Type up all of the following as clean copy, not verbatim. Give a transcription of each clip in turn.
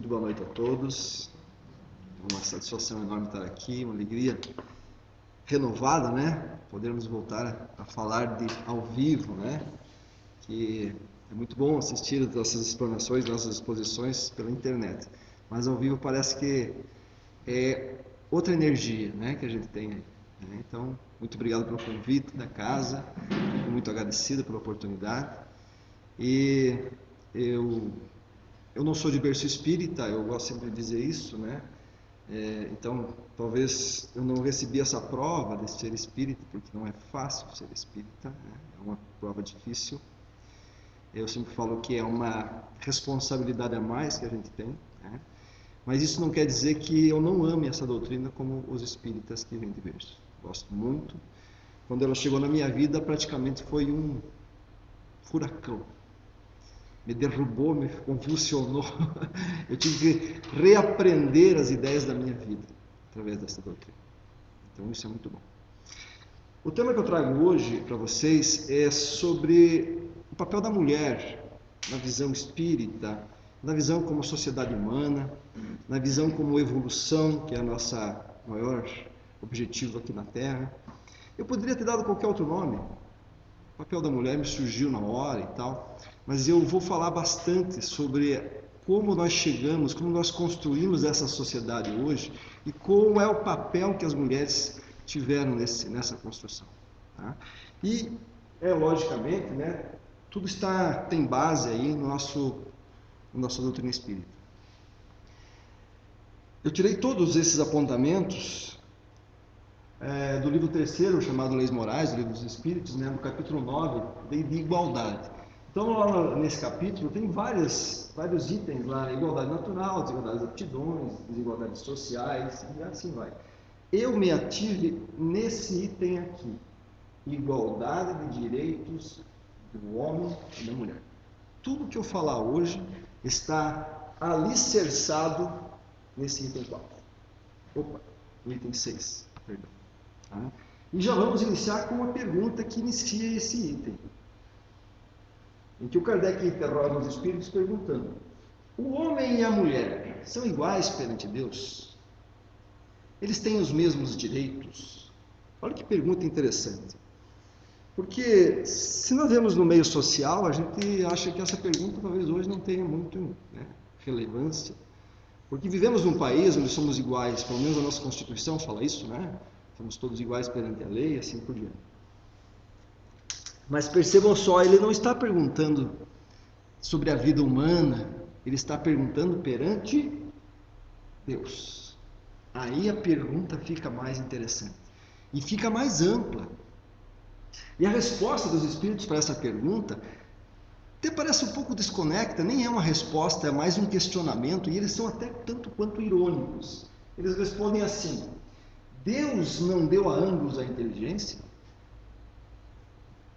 Muito boa noite a todos. É uma satisfação enorme estar aqui, uma alegria renovada, né? Podermos voltar a falar ao vivo, né? Que é muito bom assistir as nossas explanações, nossas exposições pela internet. Mas ao vivo parece que é outra energia, né? Que a gente tem aí. Né? Então, muito obrigado pelo convite da casa. Fico muito agradecido pela oportunidade. E eu não sou de berço espírita, eu gosto sempre de dizer isso, né? Então, talvez eu não recebi essa prova de ser espírita, porque não é fácil ser espírita, né? É uma prova difícil. Eu sempre falo que é uma responsabilidade a mais que a gente tem, né? Mas isso não quer dizer que eu não ame essa doutrina como os espíritas que vêm de berço. Gosto muito. Quando ela chegou na minha vida, praticamente foi um furacão. Me derrubou, me convulsionou. Eu tive que reaprender as ideias da minha vida através dessa doutrina. Então isso é muito bom. O tema que eu trago hoje para vocês é sobre o papel da mulher na visão espírita, na visão como sociedade humana, na visão como evolução, que é a nossa maior objetivo aqui na Terra. Eu poderia ter dado qualquer outro nome. O papel da mulher me surgiu na hora e tal, mas eu vou falar bastante sobre como nós chegamos, como nós construímos essa sociedade hoje e qual é o papel que as mulheres tiveram nessa construção. Tá? E, logicamente, né, tudo tem base aí no nossa doutrina espírita. Eu tirei todos esses apontamentos do livro 3º, chamado Leis Morais, do Livro dos Espíritos, né, no capítulo 9, de igualdade. Então, lá nesse capítulo, tem vários itens lá, igualdade natural, desigualdade de aptidões, desigualdades sociais, e assim vai. Eu me ative nesse item aqui, igualdade de direitos do homem e da mulher. Tudo que eu falar hoje está alicerçado nesse item 4. No item 6, perdão. Tá? E já vamos iniciar com uma pergunta que inicia esse item, em que o Kardec interroga os espíritos perguntando: o homem e a mulher são iguais perante Deus? Eles têm os mesmos direitos? Olha que pergunta interessante. Porque se nós vemos no meio social, a gente acha que essa pergunta talvez hoje não tenha muito, né, relevância. Porque vivemos num país onde somos iguais, pelo menos a nossa Constituição fala isso, né? Somos todos iguais perante a lei, assim por diante. Mas percebam só, ele não está perguntando sobre a vida humana, ele está perguntando perante Deus. Aí a pergunta fica mais interessante e fica mais ampla. E a resposta dos espíritos para essa pergunta até parece um pouco desconecta, nem é uma resposta, é mais um questionamento, e eles são até tanto quanto irônicos. Eles respondem assim: Deus não deu a ambos a inteligência?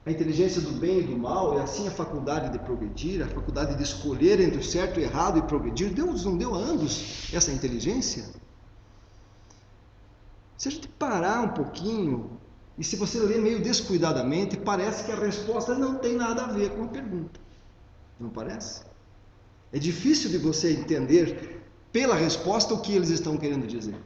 A inteligência do bem e do mal, é assim a faculdade de progredir, a faculdade de escolher entre o certo e o errado e progredir. Deus não deu a ambos essa inteligência? Se a gente parar um pouquinho, e se você ler meio descuidadamente, parece que a resposta não tem nada a ver com a pergunta. Não parece? É difícil de você entender pela resposta o que eles estão querendo dizer.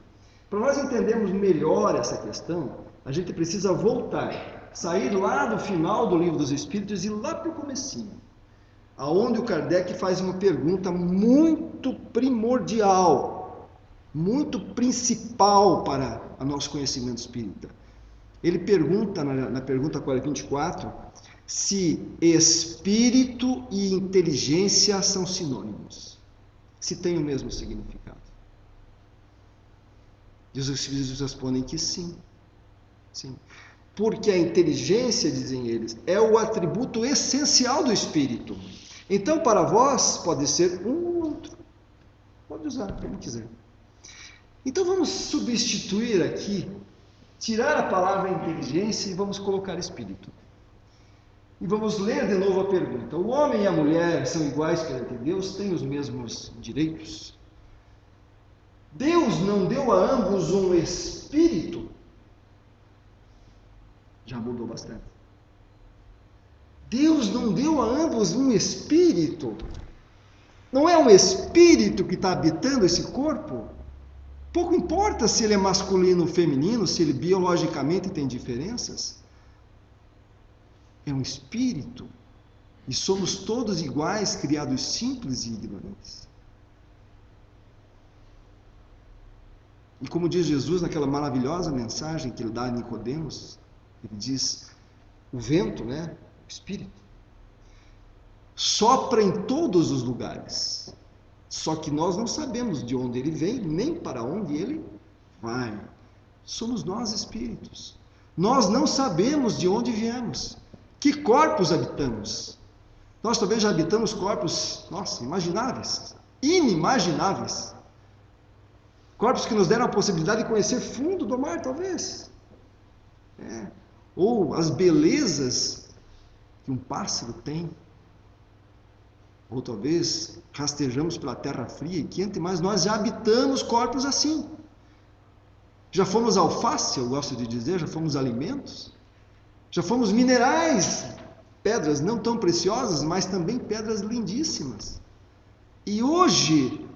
Para nós entendermos melhor essa questão, a gente precisa voltar, sair lá do final do Livro dos Espíritos e ir lá para o comecinho, aonde o Kardec faz uma pergunta muito primordial, muito principal para o nosso conhecimento espírita. Ele pergunta, na pergunta 24, se espírito e inteligência são sinônimos, se têm o mesmo significado. E os espíritos respondem que sim. Sim. Porque a inteligência, dizem eles, é o atributo essencial do espírito. Então, para vós, pode ser um ou outro. Pode usar como quiser. Então, vamos substituir aqui, tirar a palavra inteligência e vamos colocar espírito. E vamos ler de novo a pergunta: o homem e a mulher são iguais perante Deus? Têm os mesmos direitos? Deus não deu a ambos um espírito? Já mudou bastante. Deus não deu a ambos um espírito? Não é um espírito que está habitando esse corpo? Pouco importa se ele é masculino ou feminino, se ele biologicamente tem diferenças. É um espírito. E somos todos iguais, criados simples e ignorantes. E como diz Jesus naquela maravilhosa mensagem que ele dá a Nicodemos, ele diz, o vento, né, o espírito, sopra em todos os lugares. Só que nós não sabemos de onde ele vem, nem para onde ele vai. Somos nós espíritos. Nós não sabemos de onde viemos, que corpos habitamos. Nós talvez já habitamos corpos, nossa, imagináveis, inimagináveis. Corpos que nos deram a possibilidade de conhecer fundo do mar, talvez. Ou as belezas que um pássaro tem. Ou talvez rastejamos pela terra fria e quente, mas nós já habitamos corpos assim. Já fomos alface, eu gosto de dizer, já fomos alimentos. Já fomos minerais, pedras não tão preciosas, mas também pedras lindíssimas. E hoje,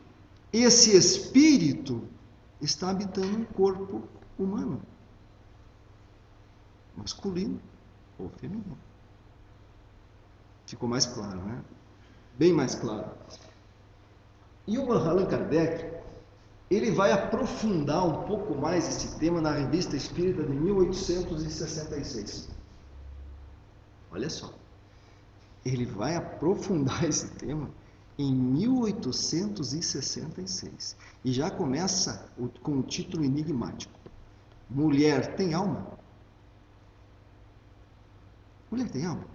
esse espírito está habitando um corpo humano, masculino ou feminino. Ficou mais claro, né? Bem mais claro. E o Allan Kardec, ele vai aprofundar um pouco mais esse tema na Revista Espírita de 1866. Olha só. Ele vai aprofundar esse tema em 1866. E já começa com o título enigmático. Mulher tem alma? Mulher tem alma?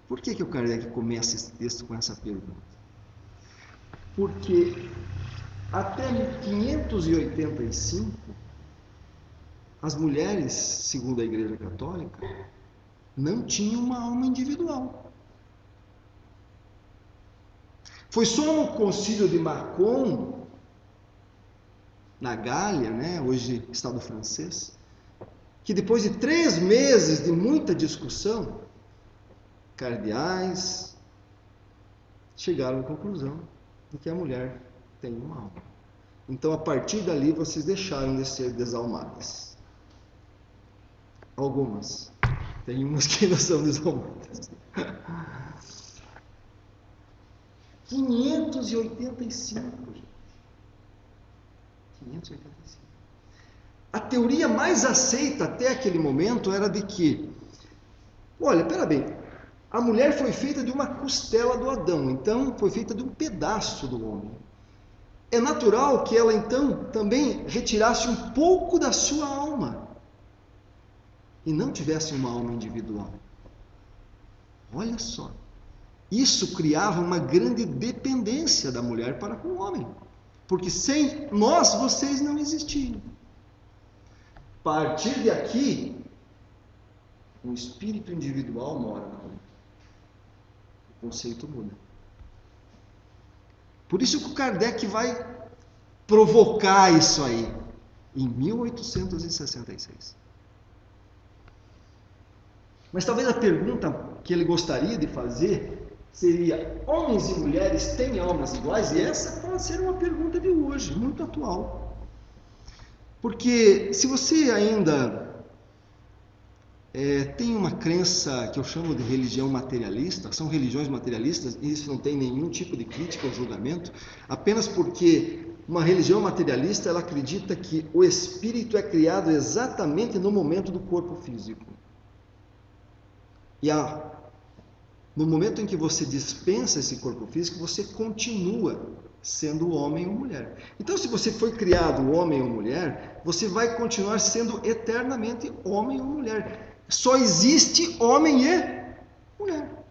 Por que o Kardec começa esse texto com essa pergunta? Porque até 1585, as mulheres, segundo a Igreja Católica, não tinham uma alma individual. Foi só no Concílio de Macon, na Gália, né, hoje Estado francês, que depois de 3 meses de muita discussão, cardeais chegaram à conclusão de que a mulher tem uma alma. Então, a partir dali, vocês deixaram de ser desalmadas. Algumas. Tem umas que ainda são desalmadas. 585, gente. 585. A teoria mais aceita até aquele momento era de que, olha, pera bem, a mulher foi feita de uma costela do Adão, então foi feita de um pedaço do homem. É natural que ela então também retirasse um pouco da sua alma e não tivesse uma alma individual. Olha só, isso criava uma grande dependência da mulher para com o homem, porque sem nós vocês não existiam. A partir de aqui, um espírito individual mora na mulher. O conceito muda. Por isso que o Kardec vai provocar isso aí, em 1866. Mas talvez a pergunta que ele gostaria de fazer seria: homens e mulheres têm almas iguais? E essa pode ser uma pergunta de hoje, muito atual. Porque se você ainda tem uma crença que eu chamo de religião materialista, são religiões materialistas, e isso não tem nenhum tipo de crítica ou julgamento, apenas porque uma religião materialista, ela acredita que o espírito é criado exatamente no momento do corpo físico. E no momento em que você dispensa esse corpo físico, você continua sendo homem ou mulher. Então, se você foi criado homem ou mulher, você vai continuar sendo eternamente homem ou mulher. Só existe homem e mulher.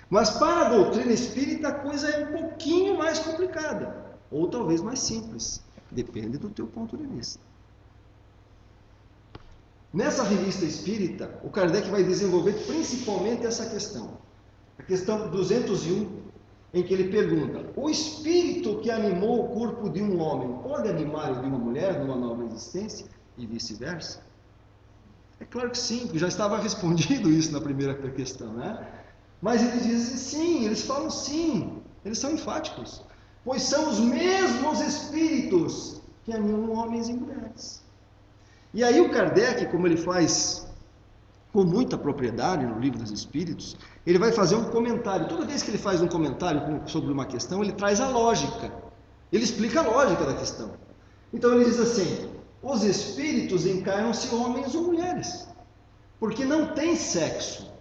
Mas para a doutrina espírita a coisa é um pouquinho mais complicada, ou talvez mais simples, depende do teu ponto de vista. Nessa revista espírita, o Kardec vai desenvolver principalmente essa questão. A questão 201, em que ele pergunta: o espírito que animou o corpo de um homem pode animar o de uma mulher numa nova existência? E vice-versa? É claro que sim, porque já estava respondido isso na primeira questão, né? Mas eles dizem sim, eles falam sim, eles são enfáticos. Pois são os mesmos espíritos que animam homens e mulheres. E aí o Kardec, como ele faz com muita propriedade no Livro dos Espíritos, ele vai fazer um comentário. Toda vez que ele faz um comentário sobre uma questão, ele traz a lógica. Ele explica a lógica da questão. Então ele diz assim: os espíritos encarnam-se homens ou mulheres, porque não tem sexo.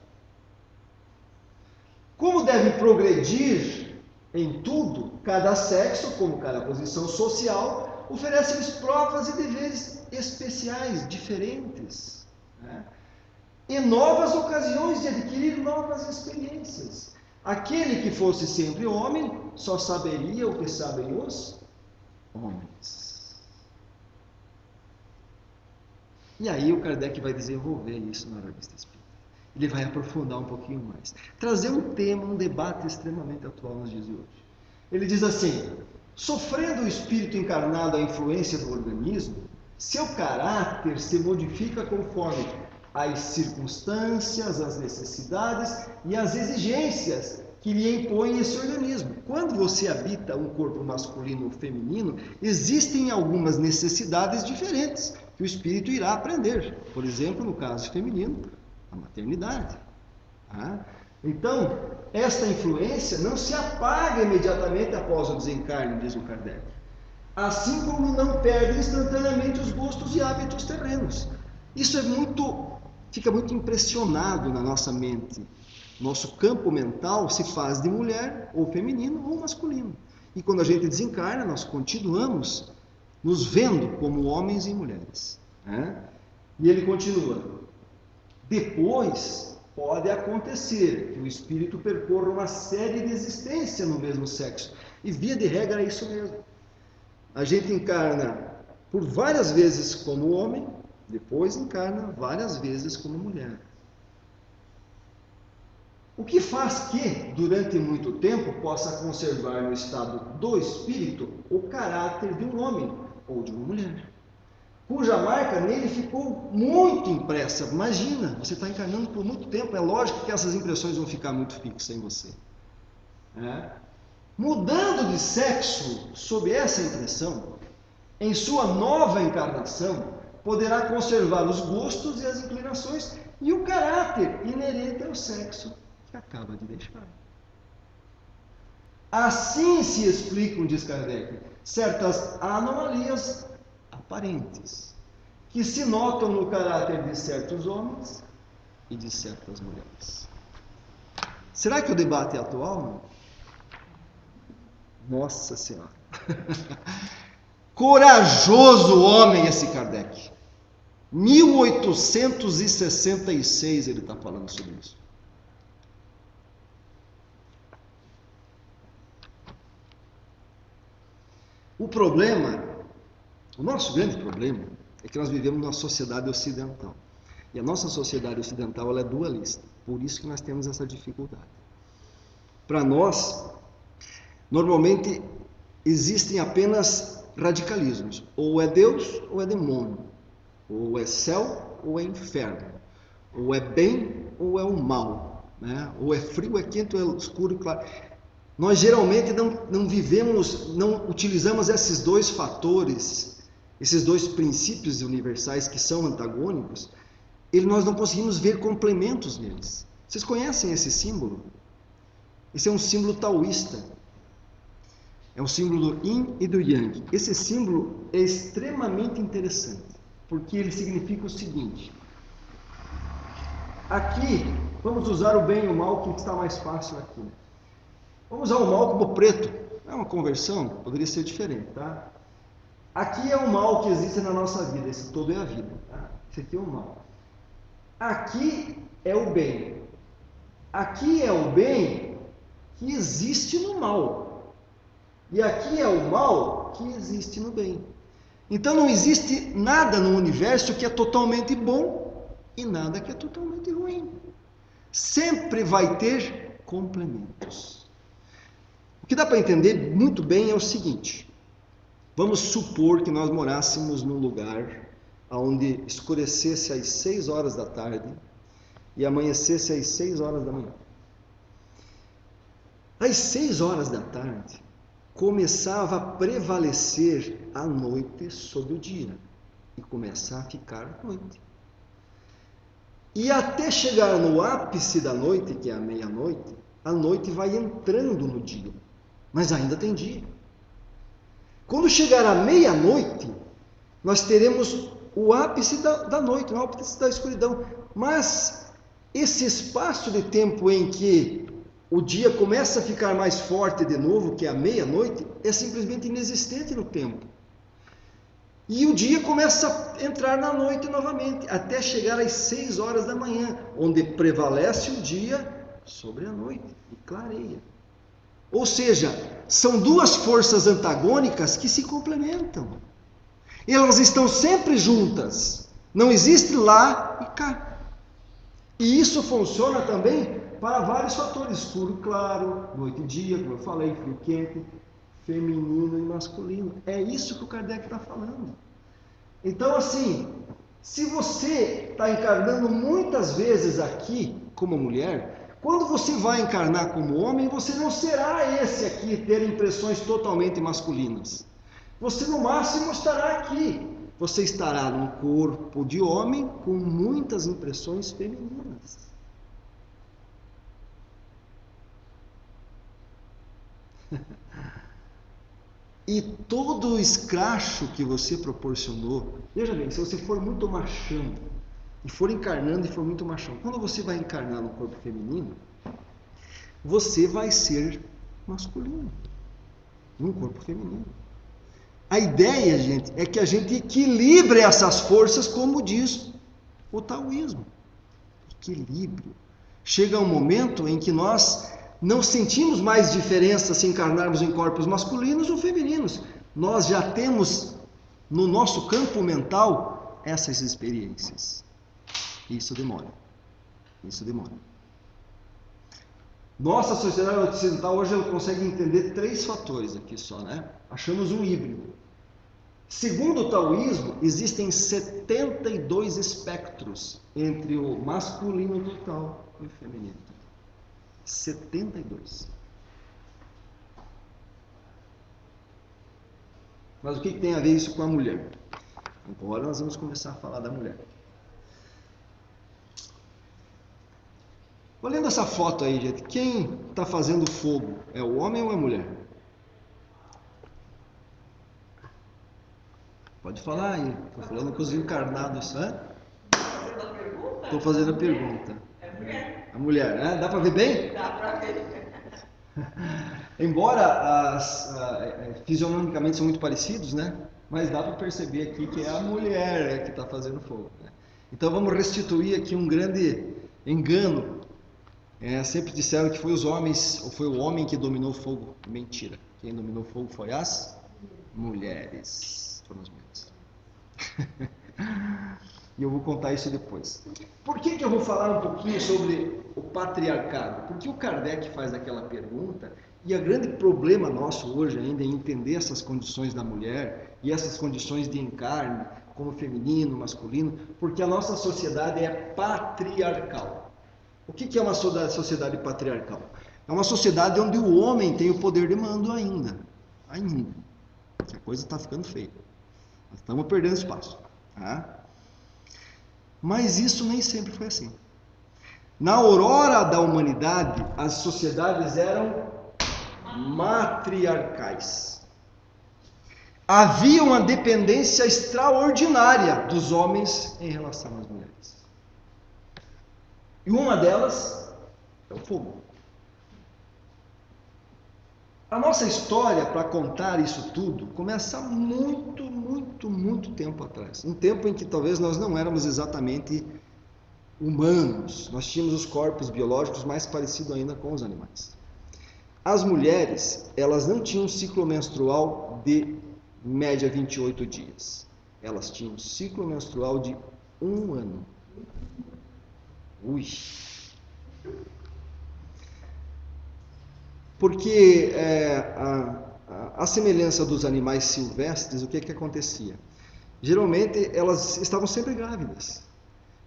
Como deve progredir em tudo, cada sexo, como cada posição social, oferece-lhes provas e deveres especiais, diferentes, né? E novas ocasiões de adquirir novas experiências. Aquele que fosse sempre homem, só saberia o que sabem os homens. E aí o Kardec vai desenvolver isso na Revista Espírita. Ele vai aprofundar um pouquinho mais. Trazer um tema, um debate extremamente atual nos dias de hoje. Ele diz assim: sofrendo o espírito encarnado a influência do organismo, seu caráter se modifica conforme as circunstâncias, as necessidades e as exigências que lhe impõe esse organismo. Quando você habita um corpo masculino ou feminino, existem algumas necessidades diferentes que o espírito irá aprender. Por exemplo, no caso feminino, a maternidade. Então, esta influência não se apaga imediatamente após o desencarne, diz o Kardec. Assim como não perde instantaneamente os gostos e hábitos terrenos. Isso fica muito impressionado na nossa mente. Nosso campo mental se faz de mulher, ou feminino, ou masculino. E quando a gente desencarna, nós continuamos nos vendo como homens e mulheres. E ele continua: depois pode acontecer que o espírito percorra uma série de existências no mesmo sexo. E via de regra é isso mesmo. A gente encarna por várias vezes como homem, depois encarna várias vezes como mulher. O que faz que, durante muito tempo, possa conservar no estado do espírito o caráter de um homem ou de uma mulher, cuja marca nele ficou muito impressa. Imagina, você está encarnando por muito tempo, é lógico que essas impressões vão ficar muito fixas em você. Mudando de sexo sob essa impressão, em sua nova encarnação, poderá conservar os gostos e as inclinações e o caráter inerente ao sexo que acaba de deixar. Assim se explicam, diz Kardec, certas anomalias aparentes que se notam no caráter de certos homens e de certas mulheres. Será que o debate é atual? Nossa Senhora! Corajoso homem esse Kardec. 1866 ele está falando sobre isso. O nosso grande problema é que nós vivemos numa sociedade ocidental. E a nossa sociedade ocidental ela é dualista. Por isso que nós temos essa dificuldade. Para nós, normalmente existem apenas radicalismos. Ou é Deus ou é demônio. Ou é céu ou é inferno. Ou é bem ou é o mal. Ou é frio, é quente, ou é escuro e claro. Nós geralmente não utilizamos esses dois fatores, esses dois princípios universais que são antagônicos, nós não conseguimos ver complementos neles. Vocês conhecem esse símbolo? Esse é um símbolo taoísta. É um símbolo do Yin e do Yang. Esse símbolo é extremamente interessante, porque ele significa o seguinte. Aqui, vamos usar o bem e o mal, que está mais fácil aqui. Vamos usar o mal como preto. É uma conversão, poderia ser diferente, tá? Aqui é o mal que existe na nossa vida, esse todo é a vida, tá? Esse aqui é o mal. Aqui é o bem. Aqui é o bem que existe no mal. E aqui é o mal que existe no bem. Então não existe nada no universo que é totalmente bom e nada que é totalmente ruim. Sempre vai ter complementos. O que dá para entender muito bem é o seguinte: vamos supor que nós morássemos num lugar onde escurecesse às 6 horas da tarde e amanhecesse às 6 horas da manhã. Às 6 horas da tarde, começava a prevalecer a noite sobre o dia, e começa a ficar noite. E até chegar no ápice da noite, que é a meia-noite, a noite vai entrando no dia, mas ainda tem dia. Quando chegar à meia-noite, nós teremos o ápice da noite, o ápice da escuridão. Mas esse espaço de tempo em que o dia começa a ficar mais forte de novo, que é a meia-noite, é simplesmente inexistente no tempo. E o dia começa a entrar na noite novamente, até chegar às 6 horas da manhã, onde prevalece o dia sobre a noite e clareia. Ou seja, são duas forças antagônicas que se complementam. Elas estão sempre juntas. Não existe lá e cá. E isso funciona também para vários fatores. Escuro, claro, noite e dia, como eu falei, frio, quente, feminino e masculino. É isso que o Kardec está falando. Então, assim, se você está encarnando muitas vezes aqui como mulher, quando você vai encarnar como homem, você não será esse aqui, ter impressões totalmente masculinas. Você no máximo estará aqui. Você estará num corpo de homem com muitas impressões femininas. E todo o escracho que você proporcionou, veja bem, se você for muito machão, e for encarnando e for muito machão, quando você vai encarnar no corpo feminino, você vai ser masculino, num corpo feminino. A ideia, gente, é que a gente equilibre essas forças, como diz o taoísmo. Equilíbrio. Chega um momento em que nós não sentimos mais diferença se encarnarmos em corpos masculinos ou femininos. Nós já temos no nosso campo mental essas experiências. Isso demora. Isso demora. Nossa sociedade ocidental hoje ela consegue entender 3 fatores aqui só, né? Achamos um híbrido. Segundo o taoísmo, existem 72 espectros entre o masculino total e o feminino total. 72. Mas o que tem a ver isso com a mulher? Agora nós vamos começar a falar da mulher. Olhando essa foto aí, gente, quem está fazendo fogo? É o homem ou é a mulher? Pode falar aí. Estou falando com os encarnados, né? Estou fazendo a pergunta. É a mulher. A mulher, né? Dá para ver bem? Dá para ver. Embora fisionomicamente são muito parecidos, né? Mas dá para perceber aqui que é a mulher que está fazendo fogo. Né? Então vamos restituir aqui um grande engano. Sempre disseram que foi os homens, ou foi o homem que dominou o fogo. Mentira. Quem dominou o fogo foi as mulheres. Foram as mulheres. E eu vou contar isso depois. Por que eu vou falar um pouquinho sobre o patriarcado? Porque o Kardec faz aquela pergunta, e o grande problema nosso hoje ainda é entender essas condições da mulher, e essas condições de encarne, como feminino, masculino, porque a nossa sociedade é patriarcal. O que é uma sociedade patriarcal? É uma sociedade onde o homem tem o poder de mando ainda. Ainda. A coisa está ficando feia. Nós estamos perdendo espaço. Tá? Mas isso nem sempre foi assim. Na aurora da humanidade, as sociedades eram matriarcais. Havia uma dependência extraordinária dos homens em relação às mulheres. E uma delas é o fogo. A nossa história, para contar isso tudo, começa muito, muito, muito tempo atrás. Um tempo em que talvez nós não éramos exatamente humanos. Nós tínhamos os corpos biológicos mais parecidos ainda com os animais. As mulheres, elas não tinham um ciclo menstrual de média 28 dias. Elas tinham um ciclo menstrual de 1 ano. Ui! Porque a semelhança dos animais silvestres, o que acontecia? geralmente elas estavam sempre grávidas.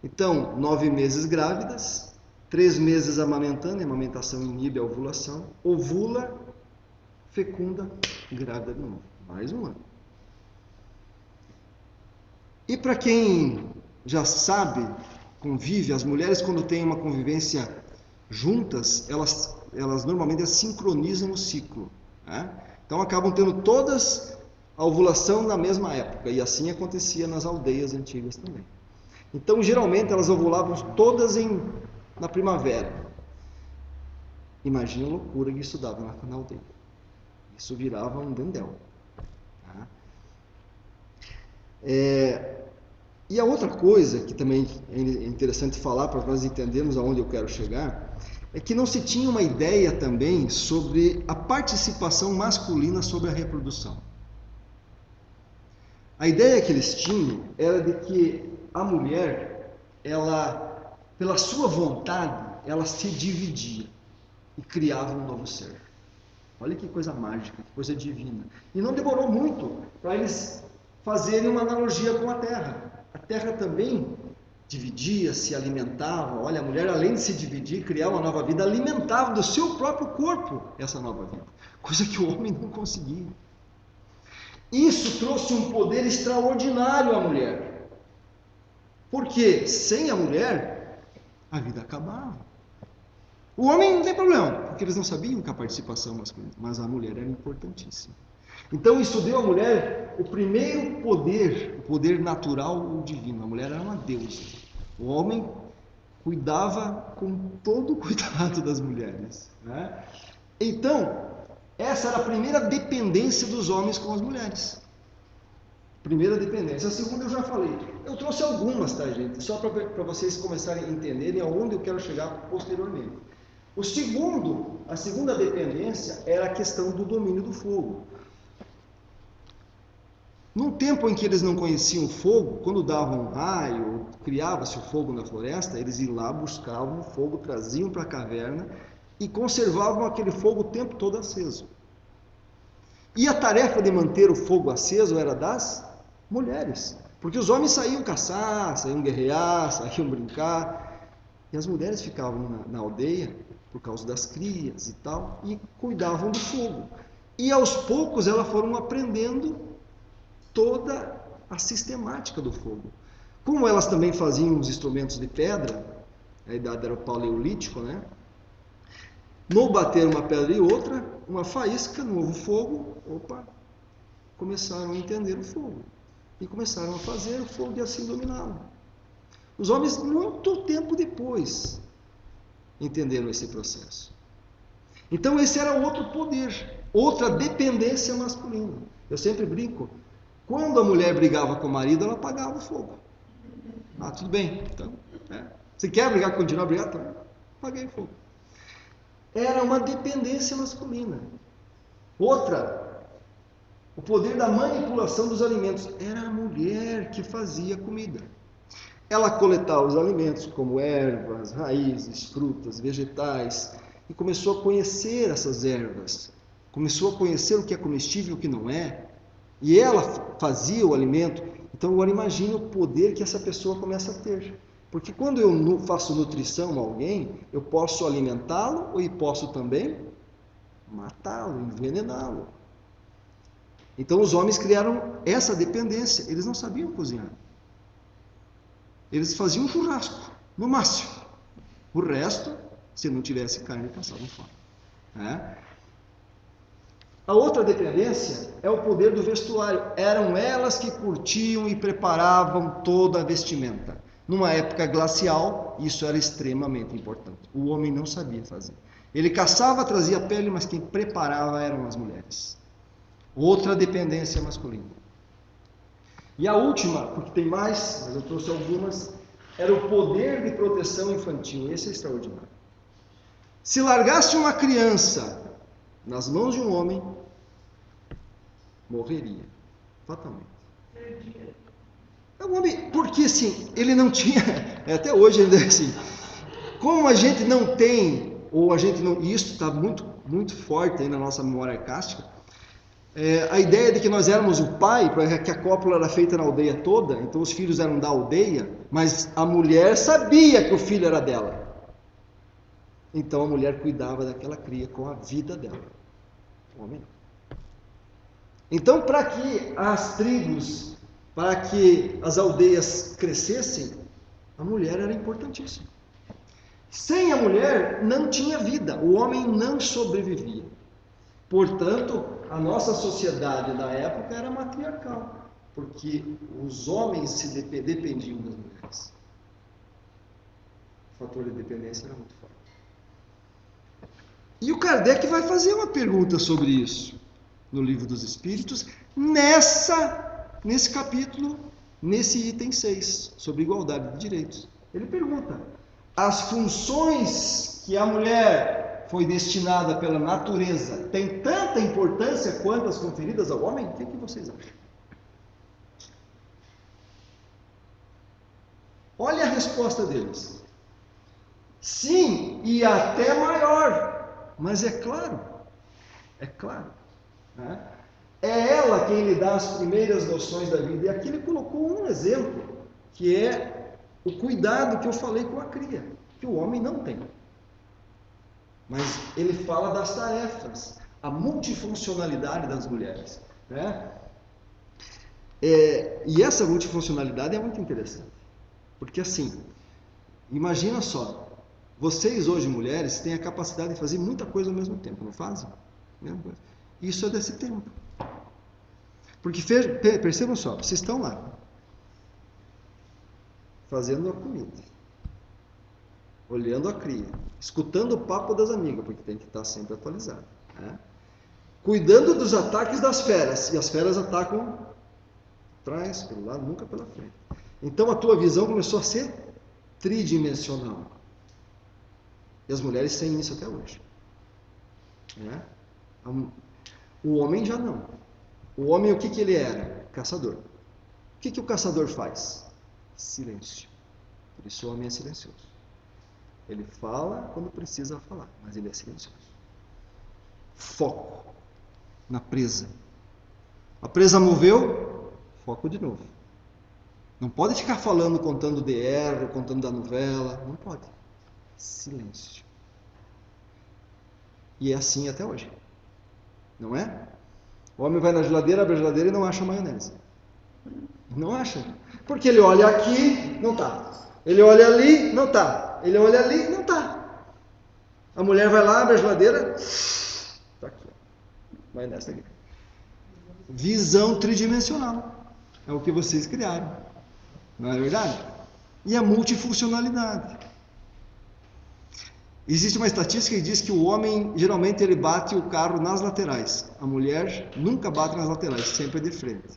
Então, 9 meses grávidas, 3 meses amamentando, e a amamentação inibe a ovulação, ovula, fecunda, grávida de novo. Mais um ano. E para quem já sabe, convive, as mulheres quando têm uma convivência juntas, elas normalmente sincronizam o ciclo. Né? Então acabam tendo todas a ovulação na mesma época, e assim acontecia nas aldeias antigas também. Então geralmente elas ovulavam todas na primavera. Imagina a loucura que isso dava na aldeia. Isso virava um dendel. Tá? E a outra coisa que também é interessante falar para nós entendermos aonde eu quero chegar, é que não se tinha uma ideia também sobre a participação masculina sobre a reprodução. A ideia que eles tinham era de que a mulher, ela, pela sua vontade, ela se dividia e criava um novo ser. Olha que coisa mágica, que coisa divina. E não demorou muito para eles fazerem uma analogia com a Terra. A Terra também dividia, se alimentava. Olha, a mulher, além de se dividir, criar uma nova vida, alimentava do seu próprio corpo essa nova vida. Coisa que o homem não conseguia. Isso trouxe um poder extraordinário à mulher. Porque sem a mulher, a vida acabava. O homem não tem problema, porque eles não sabiam que a participação masculina, mas a mulher era importantíssima. Então isso deu à mulher o primeiro poder, o poder natural ou divino. A mulher era uma deusa. O homem cuidava com todo o cuidado das mulheres. Né? Então, essa era a primeira dependência dos homens com as mulheres. Primeira dependência. A segunda eu já falei. Eu trouxe algumas, tá, gente? Só para vocês começarem a entenderem aonde eu quero chegar posteriormente. A segunda dependência era a questão do domínio do fogo. Num tempo em que eles não conheciam o fogo, quando davam um raio, criava-se o fogo na floresta, eles iam lá, buscavam o fogo, traziam para a caverna e conservavam aquele fogo o tempo todo aceso. E a tarefa de manter o fogo aceso era das mulheres, porque os homens saíam caçar, saíam guerrear, saíam brincar, e as mulheres ficavam na aldeia por causa das crias e tal, e cuidavam do fogo. E aos poucos elas foram aprendendo toda a sistemática do fogo. Como elas também faziam os instrumentos de pedra, a idade era o paleolítico, né? No bater uma pedra e outra, uma faísca, novo fogo, começaram a entender o fogo. E começaram a fazer o fogo e assim dominá-lo. Os homens, muito tempo depois, entenderam esse processo. Então esse era outro poder, outra dependência masculina. Eu sempre brinco, quando a mulher brigava com o marido, ela apagava o fogo. Tudo bem, então, se quer brigar, continuar a brigar, então, apaguei o fogo. Era uma dependência masculina. Outra, o poder da manipulação dos alimentos. Era a mulher que fazia comida. Ela coletava os alimentos, como ervas, raízes, frutas, vegetais, e começou a conhecer essas ervas. Começou a conhecer o que é comestível e o que não é. E ela fazia o alimento. Então agora imagine o poder que essa pessoa começa a ter. Porque quando eu faço nutrição a alguém, eu posso alimentá-lo e posso também matá-lo, envenená-lo. Então os homens criaram essa dependência. Eles não sabiam cozinhar. Eles faziam um churrasco, no máximo. O resto, se não tivesse carne, passavam fome. A outra dependência é o poder do vestuário. Eram elas que curtiam e preparavam toda a vestimenta. Numa época glacial, isso era extremamente importante. O homem não sabia fazer. Ele caçava, trazia pele, mas quem preparava eram as mulheres. Outra dependência masculina. E a última, porque tem mais, mas eu trouxe algumas, era o poder de proteção infantil. Esse é extraordinário. Se largasse uma criança nas mãos de um homem, morreria, fatalmente. O homem, porque assim, ele não tinha, até hoje ainda é assim, como a gente não tem, ou a gente não, e isso está muito, muito forte aí na nossa memória arcástica, A ideia de que nós éramos o pai, que a cópula era feita na aldeia toda, então os filhos eram da aldeia, mas a mulher sabia que o filho era dela. Então a mulher cuidava daquela cria com a vida dela. O homem não. Então, para que as tribos, para que as aldeias crescessem, a mulher era importantíssima. Sem a mulher não tinha vida, o homem não sobrevivia. Portanto, a nossa sociedade da época era matriarcal, porque os homens se dependiam das mulheres. O fator de dependência era muito forte. E o Kardec vai fazer uma pergunta sobre isso no Livro dos Espíritos, nesse capítulo, nesse item 6, sobre igualdade de direitos. Ele pergunta: as funções que a mulher foi destinada pela natureza têm tanta importância quanto as conferidas ao homem? O que vocês acham? Olha a resposta deles. Sim, e até maior. Mas é claro, né? É ela quem lhe dá as primeiras noções da vida. E aqui ele colocou um exemplo, que é o cuidado que eu falei com a cria, que o homem não tem. Mas ele fala das tarefas, a multifuncionalidade das mulheres, né? E essa multifuncionalidade é muito interessante, porque assim, imagina só, vocês hoje, mulheres, têm a capacidade de fazer muita coisa ao mesmo tempo, não fazem? Isso é desse tempo. Porque percebam só, vocês estão lá, fazendo a comida, olhando a cria, escutando o papo das amigas, porque tem que estar sempre atualizado, né? Cuidando dos ataques das feras, e as feras atacam atrás, pelo lado, nunca pela frente. Então a tua visão começou a ser tridimensional. E as mulheres têm isso até hoje, né? O homem já não. O homem, o que ele era? Caçador. O que o caçador faz? Silêncio. Por isso o homem é silencioso. Ele fala quando precisa falar, mas ele é silencioso. Foco na presa. A presa moveu, foco de novo. Não pode ficar falando, contando DR, contando da novela. Não pode. Silêncio. E é assim até hoje. Não é? O homem vai na geladeira, abre a geladeira e não acha maionese. Não acha. Porque ele olha aqui, não tá. Ele olha ali, não tá. Ele olha ali, não tá. A mulher vai lá, abre a geladeira, tá aqui. Maionese aqui. Visão tridimensional. É o que vocês criaram. Não é verdade? E a multifuncionalidade. Existe uma estatística que diz que o homem, geralmente, ele bate o carro nas laterais. A mulher nunca bate nas laterais, sempre é de frente.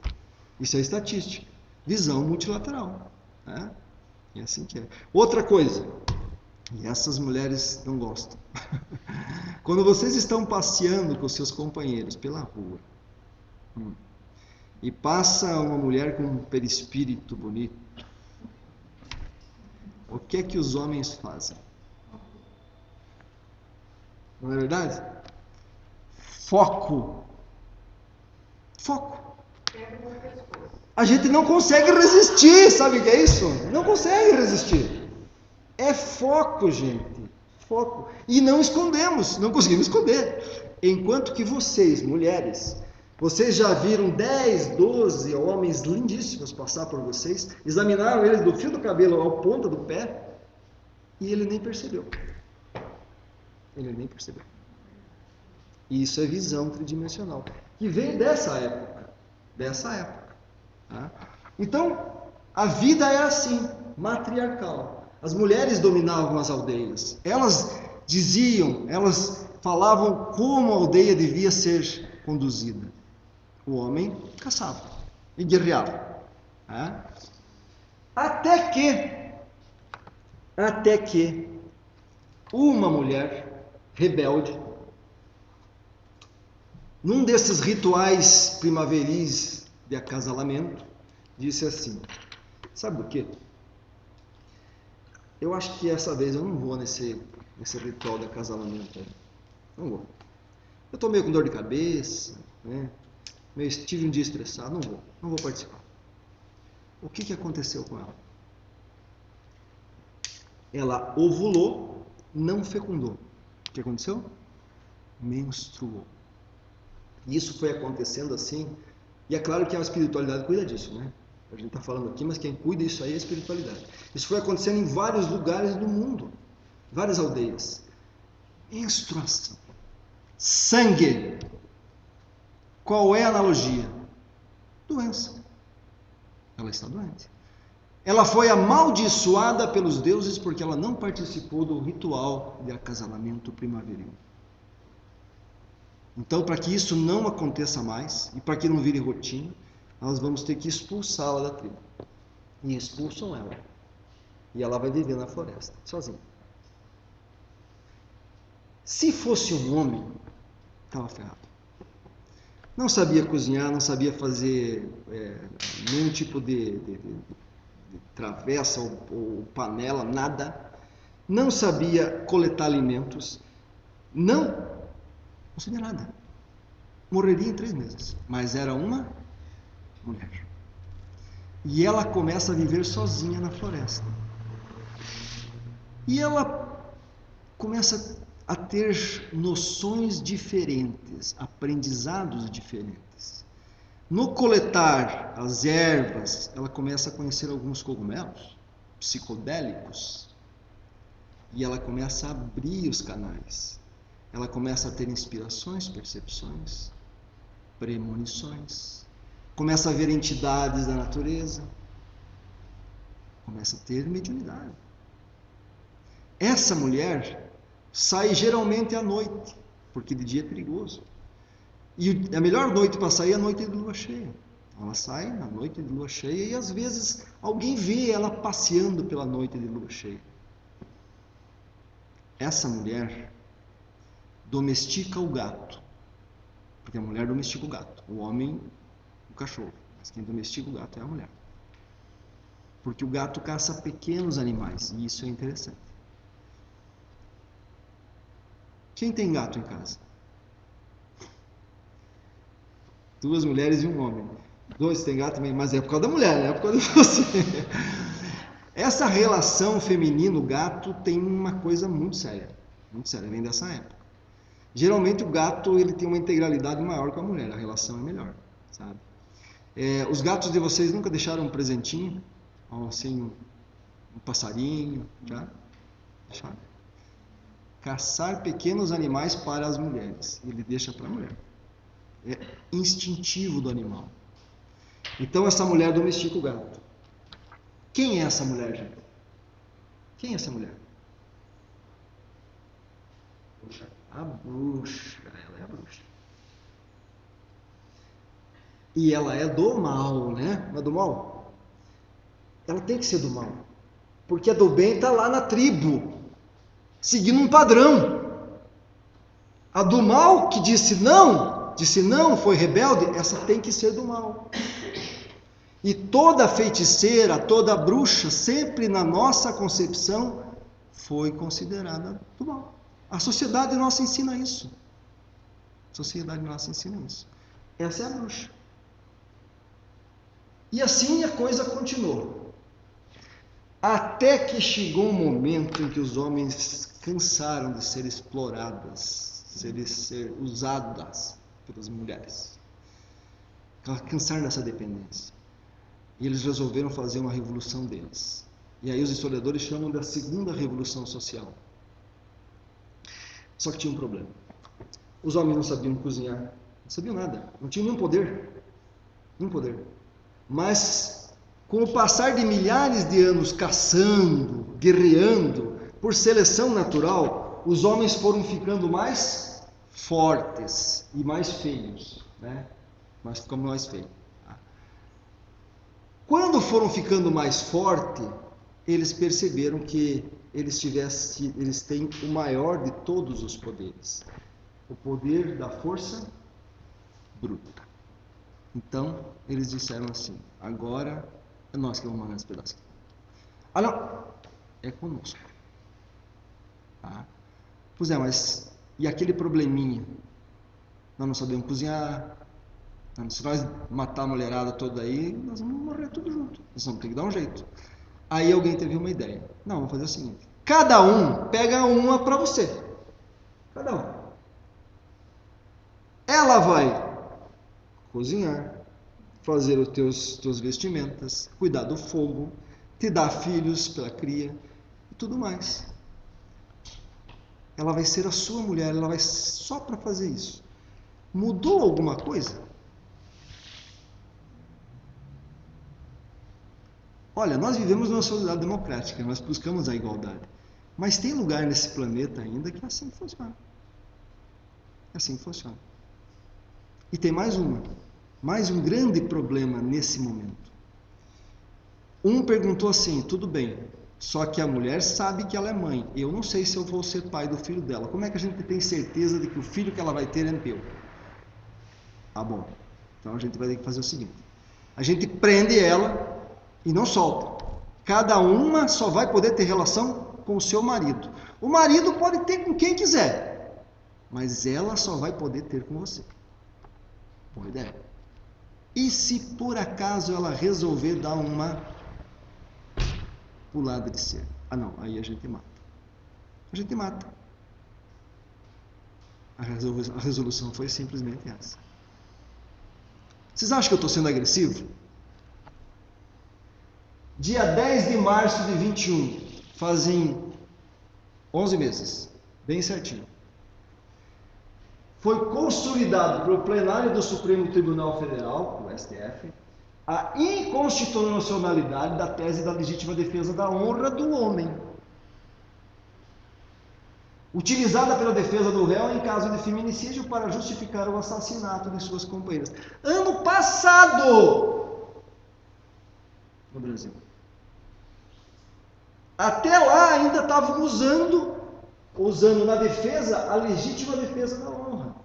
Isso é estatística. Visão multilateral, né? É assim que é. Outra coisa, e essas mulheres não gostam. Quando vocês estão passeando com seus companheiros pela rua, e passa uma mulher com um perispírito bonito, o que é que os homens fazem? Não é verdade? Foco. A gente não consegue resistir, sabe o que é isso? Não consegue resistir. É foco, gente. Foco. E não escondemos, não conseguimos esconder. Enquanto que vocês, mulheres, vocês já viram 10, 12 homens lindíssimos passar por vocês, examinaram eles do fio do cabelo ao ponta do pé, e ele nem percebeu. Ele nem percebeu. E isso é visão tridimensional, que vem dessa época. Tá? Então, a vida é assim, matriarcal. As mulheres dominavam as aldeias. Elas diziam, elas falavam como a aldeia devia ser conduzida. O homem caçava e guerreava. Tá? Até que uma mulher rebelde, num desses rituais primaveris de acasalamento, disse assim: sabe o quê? Eu acho que essa vez eu não vou nesse ritual de acasalamento. Não vou. Eu estou meio com dor de cabeça, né? tive um dia estressado, não vou participar. O que aconteceu com ela? Ela ovulou, não fecundou. O que aconteceu? Menstruou. E isso foi acontecendo assim, e é claro que a espiritualidade cuida disso, né? A gente está falando aqui, mas quem cuida disso aí é a espiritualidade. Isso foi acontecendo em vários lugares do mundo, várias aldeias. Menstruação. Sangue. Qual é a analogia? Doença. Ela está doente. Ela foi amaldiçoada pelos deuses porque ela não participou do ritual de acasalamento primaveril. Então, para que isso não aconteça mais e para que não vire rotina, nós vamos ter que expulsá-la da tribo. E expulsam ela. E ela vai viver na floresta, sozinha. Se fosse um homem, estava ferrado. Não sabia cozinhar, não sabia fazer nenhum tipo de travessa ou panela, nada. Não sabia coletar alimentos. Não sabia nada. Morreria em 3 meses. Mas era uma mulher. E ela começa a viver sozinha na floresta. E ela começa a ter noções diferentes, aprendizados diferentes. No coletar as ervas, ela começa a conhecer alguns cogumelos psicodélicos. E ela começa a abrir os canais. Ela começa a ter inspirações, percepções, premonições. Começa a ver entidades da natureza. Começa a ter mediunidade. Essa mulher sai geralmente à noite, porque de dia é perigoso. E a melhor noite para sair é a noite de lua cheia. Ela sai na noite de lua cheia e às vezes alguém vê ela passeando pela noite de lua cheia. Essa mulher domestica o gato, porque a mulher domestica o gato, o homem o cachorro, mas quem domestica o gato é a mulher. Porque o gato caça pequenos animais, e isso é interessante. Quem tem gato em casa? 2 mulheres e um homem. 2 tem gato também, mas é por causa da mulher, não é por causa de você. Essa relação feminino-gato tem uma coisa muito séria, vem dessa época. Geralmente o gato ele tem uma integralidade maior com a mulher, a relação é melhor, sabe? Os gatos de vocês nunca deixaram um presentinho? Assim, um passarinho, já? Deixaram? Caçar pequenos animais para as mulheres. Ele deixa para a mulher. É instintivo do animal. Então essa mulher domestica o gato. Quem é essa mulher, gente? Quem é essa mulher? A bruxa. Ela é a bruxa. E ela é do mal, né? Não é do mal? Ela tem que ser do mal. Porque a do bem está lá na tribo, seguindo um padrão. A do mal que disse não, foi rebelde, essa tem que ser do mal. E toda feiticeira, toda bruxa, sempre na nossa concepção, foi considerada do mal. A sociedade nossa ensina isso. Essa é a bruxa. E assim a coisa continuou. Até que chegou um momento em que os homens cansaram de ser exploradas, de ser usadas pelas mulheres. Cansaram dessa dependência. E eles resolveram fazer uma revolução deles. E aí os historiadores chamam da segunda revolução social. Só que tinha um problema. Os homens não sabiam cozinhar, não sabiam nada, não tinham nenhum poder. Mas, com o passar de milhares de anos caçando, guerreando, por seleção natural, os homens foram ficando mais fortes e mais feios, né? Mas ficamos mais feios. Quando foram ficando mais fortes, eles perceberam que eles têm o maior de todos os poderes, o poder da força bruta. Então, eles disseram assim, agora é nós que vamos mandar esse pedaço. Ah, não, é conosco. Tá? Pois é, mas e aquele probleminha? Nós não sabemos cozinhar, Se nós matar a mulherada toda aí, nós vamos morrer tudo junto. Nós vamos ter que dar um jeito. Aí alguém teve uma ideia. Não, vamos fazer o seguinte. Cada um pega uma para você. Cada um. Ela vai cozinhar, fazer os teus vestimentas, cuidar do fogo, te dar filhos pela cria e tudo mais. Ela vai ser a sua mulher, ela vai só para fazer isso. Mudou alguma coisa? Olha, nós vivemos numa sociedade democrática, nós buscamos a igualdade. Mas tem lugar nesse planeta ainda que é assim que funciona. É assim que funciona. E tem mais um grande problema nesse momento. Um perguntou assim, tudo bem, só que a mulher sabe que ela é mãe. Eu não sei se eu vou ser pai do filho dela. Como é que a gente tem certeza de que o filho que ela vai ter é meu? Ah, bom. Então a gente vai ter que fazer o seguinte. A gente prende ela e não solta. Cada uma só vai poder ter relação com o seu marido. O marido pode ter com quem quiser, mas ela só vai poder ter com você. Boa ideia. E se por acaso ela resolver dar uma pulada de cerca? Ah não, aí a gente mata. A gente mata. A resolução foi simplesmente essa. Vocês acham que eu estou sendo agressivo? Dia 10 de março de 21, fazem 11 meses, bem certinho. Foi consolidado pelo plenário do Supremo Tribunal Federal, o STF, a inconstitucionalidade da tese da legítima defesa da honra do homem, utilizada pela defesa do réu em caso de feminicídio para justificar o assassinato de suas companheiras. Ano passado, no Brasil. Até lá ainda estavam usando na defesa a legítima defesa da honra.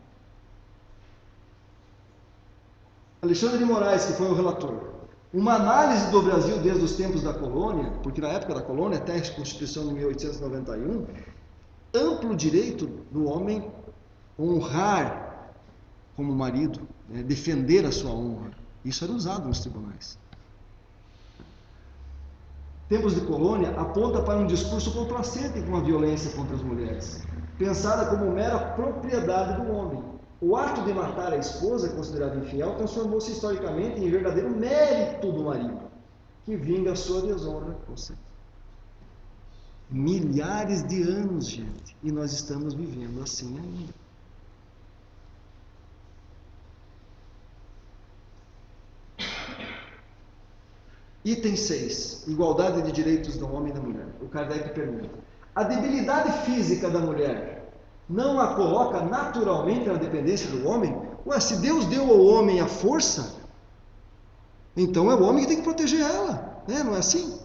Alexandre de Moraes, que foi o relator, uma análise do Brasil desde os tempos da colônia, porque na época da colônia, até a Constituição de 1891, amplo direito do homem honrar como marido, né, defender a sua honra. Isso era usado nos tribunais. Tempos de colônia aponta para um discurso complacente com a violência contra as mulheres, pensada como mera propriedade do homem. O ato de matar a esposa, considerada infiel, transformou-se historicamente em verdadeiro mérito do marido, que vinga a sua desonra. Milhares de anos, gente, e nós estamos vivendo assim ainda. Item 6. Igualdade de direitos do homem e da mulher. O Kardec pergunta: a debilidade física da mulher não a coloca naturalmente na dependência do homem? Ué, se Deus deu ao homem a força, então é o homem que tem que proteger ela, né? Não é assim?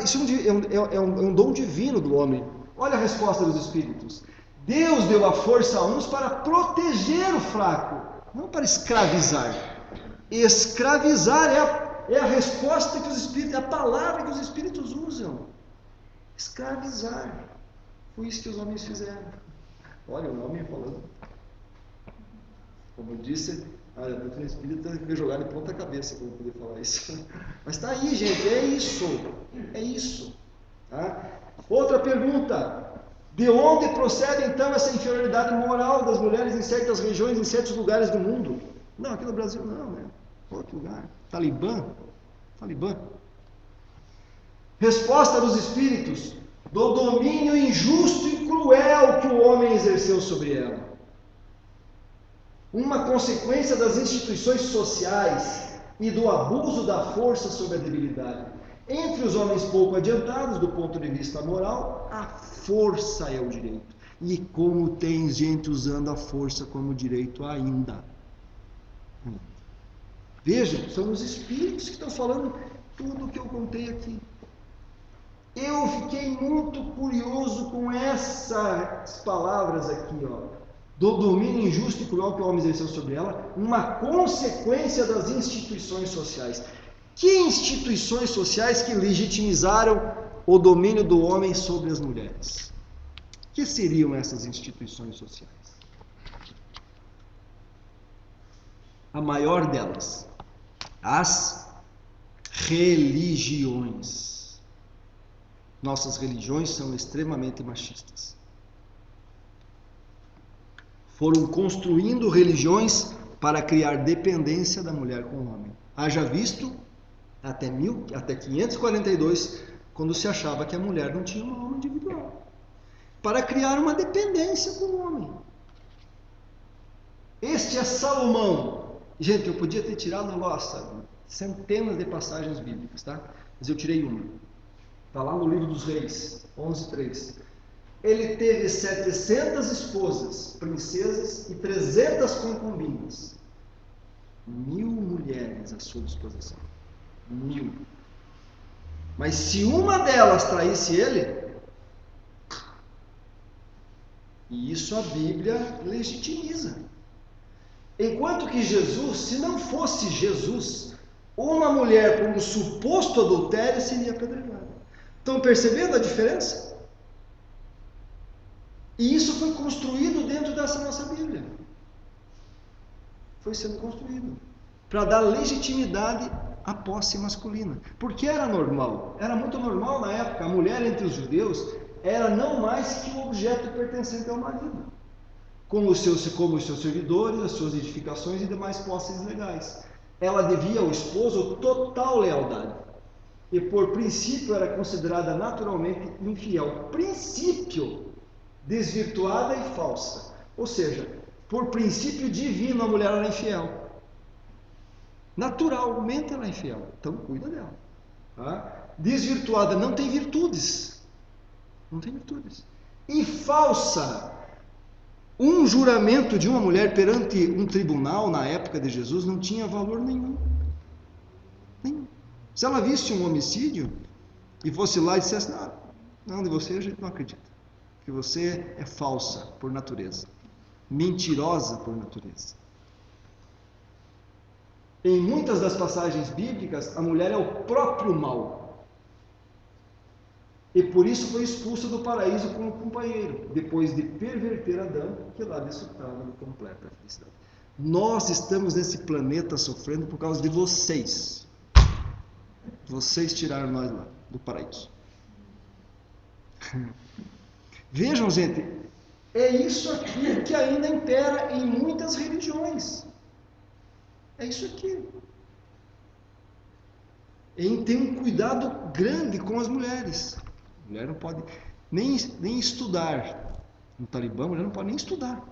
Isso é um dom divino do homem. Olha a resposta dos Espíritos. Deus deu a força a uns para proteger o fraco, não para escravizar. Escravizar é a resposta que os Espíritos, é a palavra que os Espíritos usam. Escravizar. Foi isso que os homens fizeram. Olha, o homem falando. Como eu disse, a doutrina espírita tem que jogar de ponta cabeça para eu poder falar isso. Mas está aí, gente, é isso. É isso. Tá? Outra pergunta. De onde procede então essa inferioridade moral das mulheres em certas regiões, em certos lugares do mundo? Não, aqui no Brasil não, né? Outro lugar. Talibã. Resposta dos Espíritos: do domínio injusto e cruel que o homem exerceu sobre ela. Uma consequência das instituições sociais e do abuso da força sobre a debilidade. Entre os homens pouco adiantados do ponto de vista moral, a força é o direito. E como tem gente usando a força como direito ainda. Vejam, são os Espíritos que estão falando tudo o que eu contei aqui. Eu fiquei muito curioso com essas palavras aqui, ó, do domínio injusto e cruel que o homem exerceu sobre ela, uma consequência das instituições sociais. Que instituições sociais que legitimizaram o domínio do homem sobre as mulheres? Que seriam essas instituições sociais? a maior delas, as religiões. Nossas religiões são extremamente machistas. Foram construindo religiões para criar dependência da mulher com o homem. Haja visto até 542, quando se achava que a mulher não tinha uma alma individual, para criar uma dependência com o homem. Este é Salomão. Gente, eu podia ter tirado, nossa, centenas de passagens bíblicas, tá? Mas eu tirei uma. Está lá no livro dos Reis, 11:3. Ele teve 700 esposas, princesas e 300 concubinas. 1000 mulheres à sua disposição. 1000. Mas se uma delas traísse ele, e isso a Bíblia legitimiza. Enquanto que Jesus, se não fosse Jesus, uma mulher por um suposto adultério seria apedrejada. Estão percebendo a diferença? E isso foi construído dentro dessa nossa Bíblia. Foi sendo construído para dar legitimidade à posse masculina. Porque era normal, era muito normal na época. A mulher entre os judeus era não mais que um objeto pertencente ao marido, como os seus servidores, as suas edificações e demais posses legais. Ela devia ao esposo total lealdade. E por princípio era considerada naturalmente infiel. Princípio, desvirtuada e falsa. Ou seja, por princípio divino a mulher era infiel. Naturalmente ela é infiel. Então cuida dela. Tá? Desvirtuada, não tem virtudes. Não tem virtudes. E falsa. Um juramento de uma mulher perante um tribunal na época de Jesus não tinha valor nenhum. Nenhum. Se ela visse um homicídio e fosse lá e dissesse, não, de você a gente não acredita, que você é falsa por natureza, mentirosa por natureza. Em muitas das passagens bíblicas, a mulher é o próprio mal. E por isso foi expulsa do paraíso com o companheiro, depois de perverter Adão, que lá desfrutava de completa felicidade. Nós estamos nesse planeta sofrendo por causa de vocês. Vocês tiraram nós lá do paraíso. Vejam, gente, é isso aqui que ainda impera em muitas religiões. É isso aqui. Em ter um cuidado grande com as mulheres. A mulher não pode nem estudar. No Talibã, a mulher não pode nem estudar.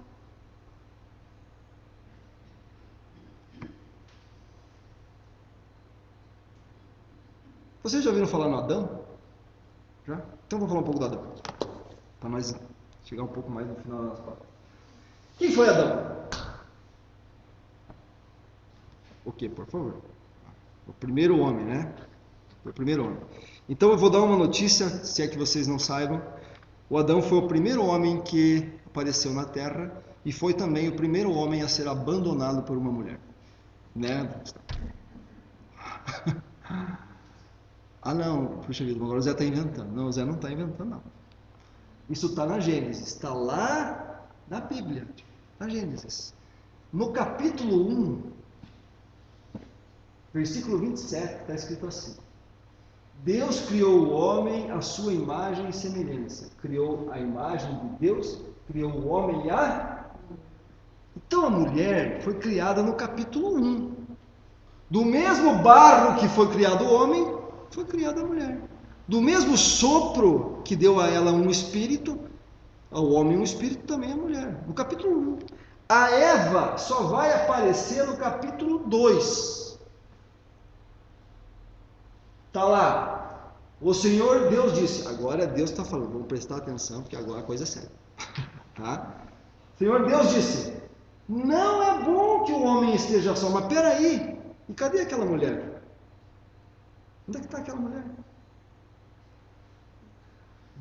Vocês já ouviram falar no Adão? Já? Então vou falar um pouco do Adão. Para nós chegar um pouco mais no final da nossa palavra. Quem foi Adão? O que, por favor? O primeiro homem, né? Foi o primeiro homem. Então eu vou dar uma notícia, se é que vocês não saibam. O Adão foi o primeiro homem que apareceu na Terra e foi também o primeiro homem a ser abandonado por uma mulher. Né? Não, puxa vida, agora o Zé está inventando. Não, o Zé não está inventando, não. Isso está na Gênesis, está lá na Bíblia, na Gênesis. No capítulo 1, versículo 27, está escrito assim: Deus criou o homem à sua imagem e semelhança. Criou a imagem de Deus, criou o homem e a... Então a mulher foi criada no capítulo 1. Do mesmo barro que foi criado o homem, foi criada a mulher. Do mesmo sopro que deu a ela um espírito, ao homem um espírito, também a mulher. No capítulo 1. A Eva só vai aparecer no capítulo 2. Está lá. O Senhor Deus disse. Agora Deus está falando. Vamos prestar atenção, porque agora a coisa é séria. Tá? O Senhor Deus disse: não é bom que o homem esteja só. Mas peraí. E cadê aquela mulher? Onde é que está aquela mulher?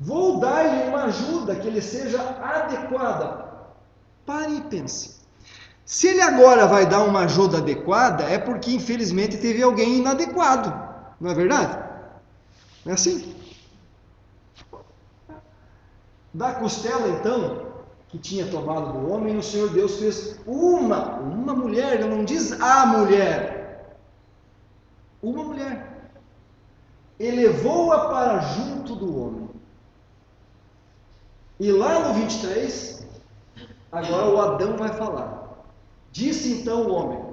Vou dar-lhe uma ajuda que lhe seja adequada. Pare e pense. Se ele agora vai dar uma ajuda adequada, é porque infelizmente teve alguém inadequado. Não é verdade? Não é assim? Da costela, então, que tinha tomado do homem, o Senhor Deus fez uma mulher, não diz a mulher, uma mulher, elevou-a para junto do homem. E lá no 23, agora o Adão vai falar. Disse então o homem,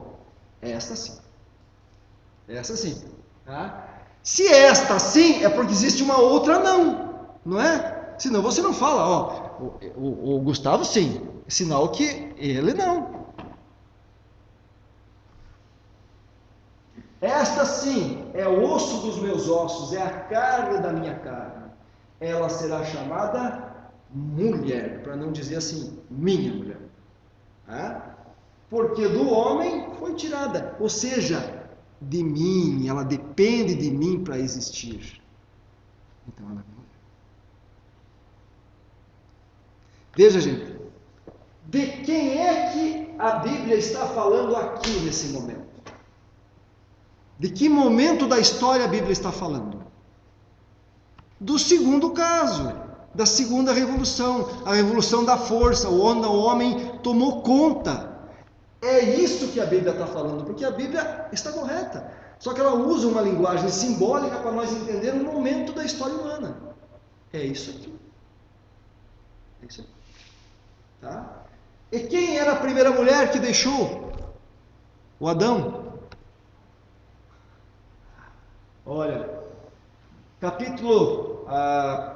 esta sim, tá? Se esta sim, é porque existe uma outra não é? Senão você não fala, ó, o Gustavo sim, sinal que ele não. Esta sim é o osso dos meus ossos, é a carne da minha carne. Ela será chamada mulher, para não dizer assim, minha mulher. Tá? Porque do homem foi tirada, ou seja, de mim, ela depende de mim para existir. Então ela é mulher. Veja, gente, de quem é que a Bíblia está falando aqui nesse momento? De que momento da história a Bíblia está falando? Do segundo caso, da segunda revolução, a revolução da força, onde o homem tomou conta. É isso que a Bíblia está falando, porque a Bíblia está correta. Só que ela usa uma linguagem simbólica para nós entender um momento da história humana. É isso aqui. É isso aqui. Tá? E quem era a primeira mulher que deixou? O Adão. Olha,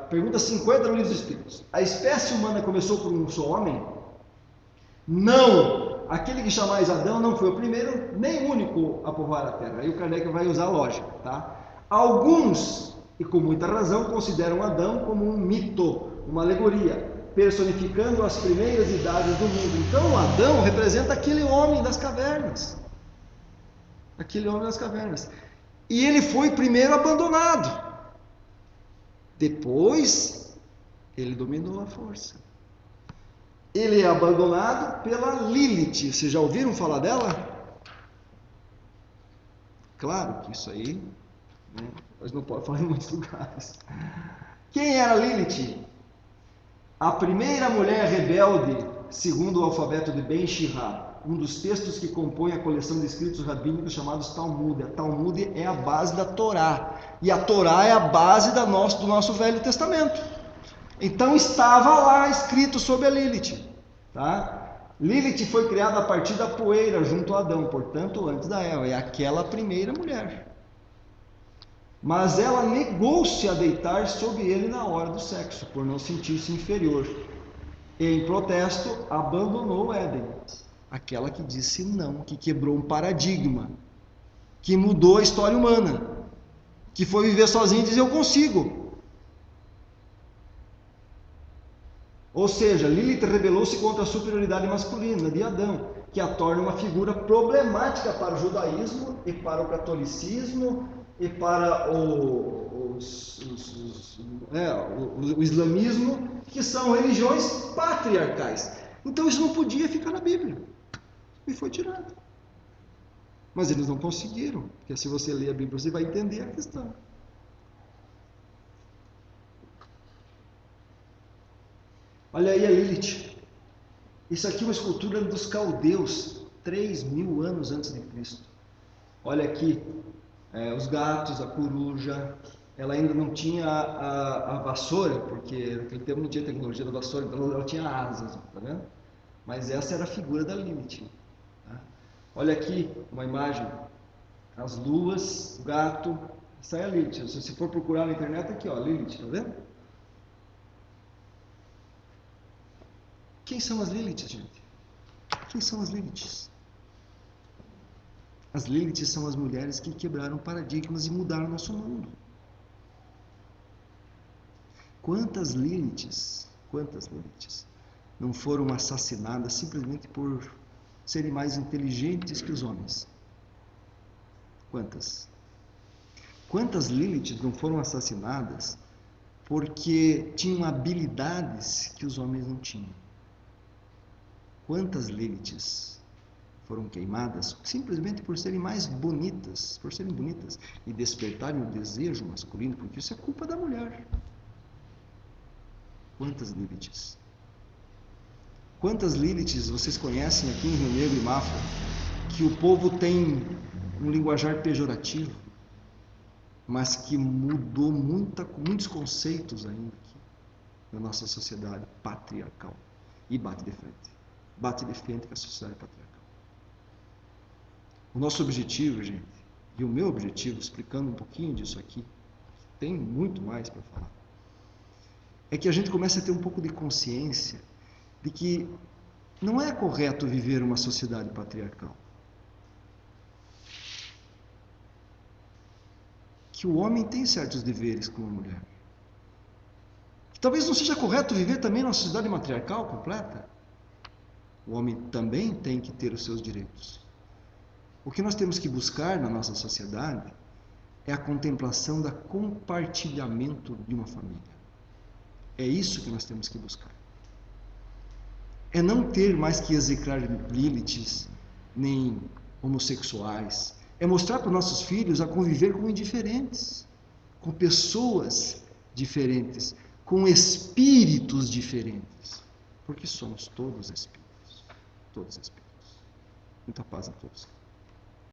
pergunta 50 no Livro dos Espíritos. A espécie humana começou por um só homem? Não! Aquele que chamais Adão não foi o primeiro, nem o único a povoar a terra. Aí o Kardec vai usar a lógica, tá? Alguns, e com muita razão, consideram Adão como um mito, uma alegoria, personificando as primeiras idades do mundo. Então Adão representa aquele homem das cavernas. Aquele homem das cavernas. E ele foi primeiro abandonado. Depois, ele dominou a força. Ele é abandonado pela Lilith. Vocês já ouviram falar dela? Claro que isso aí, né, nós não podemos falar em muitos lugares. Quem era Lilith? A primeira mulher rebelde, segundo o alfabeto de Ben Shihá, um dos textos que compõe a coleção de escritos rabínicos chamados Talmud. A Talmud é a base da Torá. E a Torá é a base do nosso Velho Testamento. Então estava lá escrito sobre a Lilith. Tá? Lilith foi criada a partir da poeira junto a Adão, portanto antes da Eva. É aquela primeira mulher. Mas ela negou-se a deitar sobre ele na hora do sexo, por não sentir-se inferior. E em protesto abandonou o Éden. Aquela que disse não, que quebrou um paradigma, que mudou a história humana, que foi viver sozinha e dizer eu consigo. Ou seja, Lilith rebelou-se contra a superioridade masculina de Adão, que a torna uma figura problemática para o judaísmo e para o catolicismo e para o islamismo, que são religiões patriarcais. Então isso não podia ficar na Bíblia. E foi tirado. Mas eles não conseguiram, porque se você ler a Bíblia, você vai entender a questão. Olha aí a Lilith. Isso aqui é uma escultura dos caldeus, 3.000 anos antes de Cristo. Olha aqui, os gatos, a coruja. Ela ainda não tinha a vassoura, porque naquele tempo não tinha tecnologia da vassoura, então ela tinha asas, tá vendo? Mas essa era a figura da Lilith. Tá? Olha aqui uma imagem, as luas, o gato, essa é a Lilith. Se você for procurar na internet, aqui ó, Lilith, tá vendo? Quem são as Liliths, gente? Quem são as Liliths? As Liliths são as mulheres que quebraram paradigmas e mudaram o nosso mundo. Quantas Liliths não foram assassinadas simplesmente por serem mais inteligentes que os homens? Quantas? Quantas Liliths não foram assassinadas porque tinham habilidades que os homens não tinham? Quantas Liliths foram queimadas simplesmente por serem mais bonitas, e despertarem o desejo masculino, porque isso é culpa da mulher. Quantas Liliths? Quantas Liliths vocês conhecem aqui em Rio Negro e Mafra, que o povo tem um linguajar pejorativo, mas que mudou muitos conceitos ainda aqui na nossa sociedade patriarcal. E bate de frente. Bate de frente com a sociedade patriarcal. O nosso objetivo, gente, e o meu objetivo, explicando um pouquinho disso aqui, tem muito mais para falar, é que a gente comece a ter um pouco de consciência de que não é correto viver uma sociedade patriarcal. Que o homem tem certos deveres com a mulher. Que talvez não seja correto viver também numa sociedade matriarcal completa. O homem também tem que ter os seus direitos. O que nós temos que buscar na nossa sociedade é a contemplação do compartilhamento de uma família. É isso que nós temos que buscar. É não ter mais que execrar Liliths, nem homossexuais. É mostrar para os nossos filhos a conviver com indiferentes, com pessoas diferentes, com espíritos diferentes. Porque somos todos espíritos. Todos espíritos. Muita paz a todos.